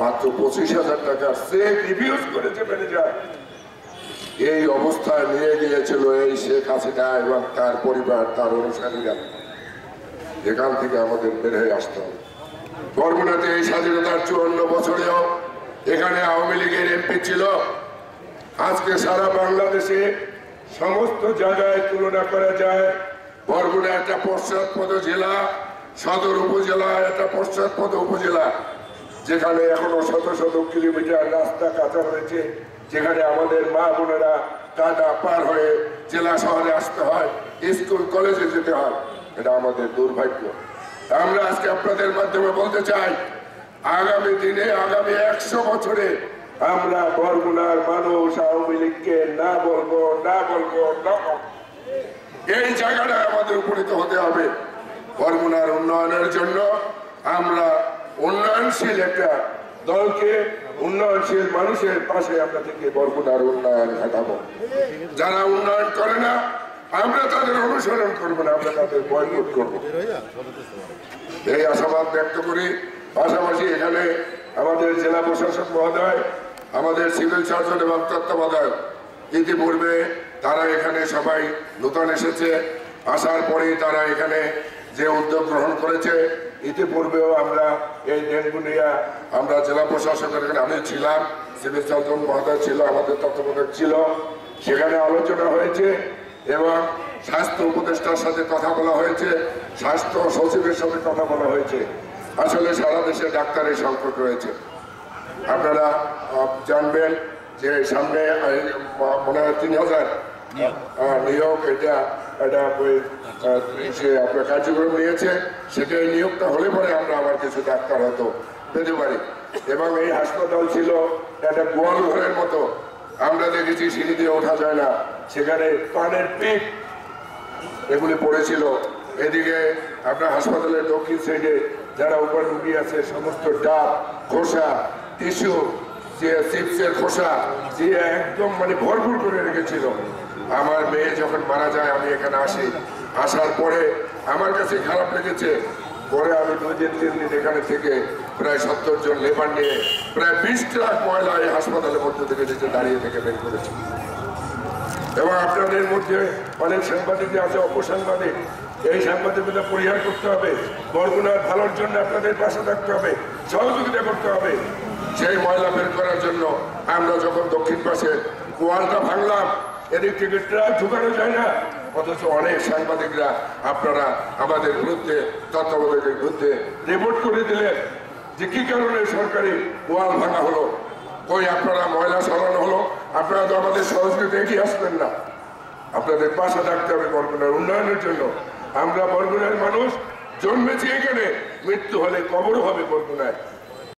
মাত্র 25,000 টাকার check reviews করেছে ম্যানেজার। এই অবস্থায় নিয়ে গিয়েছিল এই শেখ হাসিনা এবং তার পরিবার, তার অনুসারীরা। এখান থেকে আমাদের বের হয়ে আসতে হবে। বরগুনাতে এই স্বাধীনতার 54 বছরেও এখানে আওয়ামী লীগের এমপি ছিল। আজকে সারা বাংলাদেশে সমস্ত জায়গায় তুলনা করা যায়, বরগুনা একটা পশ্চাৎপদ জেলা, সদর উপজেলা একটা পশ্চাৎপদ উপজেলা, যেখানে এখনো শত শত কিলোমিটার রাস্তা কাঁচা রয়েছে, যেখানে আমাদের মা বোনেরা কাটা পার হয়ে জেলা শহরে আসতে হয়, স্কুল কলেজে যেতে হয়। এটা আমাদের দুর্ভাগ্য। আমরা আজকে আপনাদের মাধ্যমে বলতে চাই, আগামী দিনে, আগামী 100 বছরে আমরা বরগুনার মানুষ আওয়ামী লীগকে না বলবো, না বলবো, না। এই জায়গাটা আমাদের উপনীত হতে হবে। বরগুনার উন্নয়নের জন্য আমরা উন্নয়নশীল একটা দলকে, উন্নয়নশীল মানুষের পাশে আমরা থেকে বরগুনার উন্নয়ন ঘটাবো। যারা উন্নয়ন করে না, আমরা তাদের অনুসরণ করবো না, আমরা তাদের বয়কট করবো। এই আশাবাদ ব্যক্ত করি। পাশাপাশি এখানে আমাদের জেলা প্রশাসক মহোদয়, আমাদের সিভিল সার্জন এবং তত্ত্বাবধায়ক, ইতিপূর্বে তারা এখানে সবাই নতুন এসেছে। আসার পরেই তারা এখানে যে উদ্যোগ গ্রহণ করেছে, ইতিপূর্বেও আমরা এই ডেঙ্গুনিয়া, আমরা জেলা প্রশাসকের এখানে আমি ছিলাম, সিভিল সার্জন মহোদয় ছিল, আমাদের তত্ত্বাবধায়ক ছিল, সেখানে আলোচনা হয়েছে এবং স্বাস্থ্য উপদেষ্টার সাথে কথা বলা হয়েছে, স্বাস্থ্য সচিবের সাথে কথা বলা হয়েছে। আসলে সারা দেশে ডাক্তারের সংকট রয়েছে। আপনারা জানবেন যে সামনে মনে হয় 3,000 নিয়োগ, এটা আপনার কার্যক্রম নিয়েছে। সেটা এই নিয়োগটা হলে পরে আমরা আবার কিছু ডাক্তার হয়তো পেতে পারি। এবং এই হাসপাতাল ছিল একটা গোয়াল ঘরের মতো। আমরা দেখেছি সিঁড়ি দিয়ে ওঠা যায় না, সেখানে পানের পিক এগুলি পড়েছিল। এদিকে আপনার হাসপাতালের দক্ষিণ সাইডে যারা উপর রুগী আছে, সমস্ত ডাব, খোসা, টিস্যু, যে চিপসের খোসা দিয়ে একদম মানে ভরপুর করে রেখেছিল। আমার মেয়ে যখন মারা যায়, আমি এখানে আসি, আসার পরে আমার কাছে খারাপ লেগেছে। পরে আমি 2 দিন 3 দিন এখানে থেকে প্রায় 70 জন লেবার নিয়ে প্রায় 20 ট্রাক ময়লা এই হাসপাতালের মধ্যে থেকে যেতে দাঁড়িয়ে থেকে বের করেছি। এবং আপনাদের মধ্যে অনেক সাংবাদিক আছে, অপসাংবাদিক, এই সাংবাদিকতা পরিহার করতে হবে। বরগুনার ভালোর জন্য আপনাদের পাশে থাকতে হবে, সহযোগিতা করতে হবে। সেই ময়লা বের করার জন্য আমরা যখন দক্ষিণ পাশে ওয়ালটা ভাঙলাম, এদিক থেকে ট্রাক ঢুকানো যায় না, অথচ অনেক সাংবাদিকরা আপনারা আমাদের বিরুদ্ধে, তত্ত্বাবধায়কের বিরুদ্ধে রিপোর্ট করে দিলেন যে কি কারণে সরকারি ওয়াল ভাঙা হলো। কই আপনারা ময়লা সরানো হলো, আপনারা তো আমাদের সহযোগিতা এগিয়ে আসবেন না। আপনাদের পাশে থাকতে হবে বরগুনার উন্নয়নের জন্য। আমরা বরগুনার মানুষ, জন্মেছি এখানে, মৃত্যু হলে কবরও হবে বরগুনায়।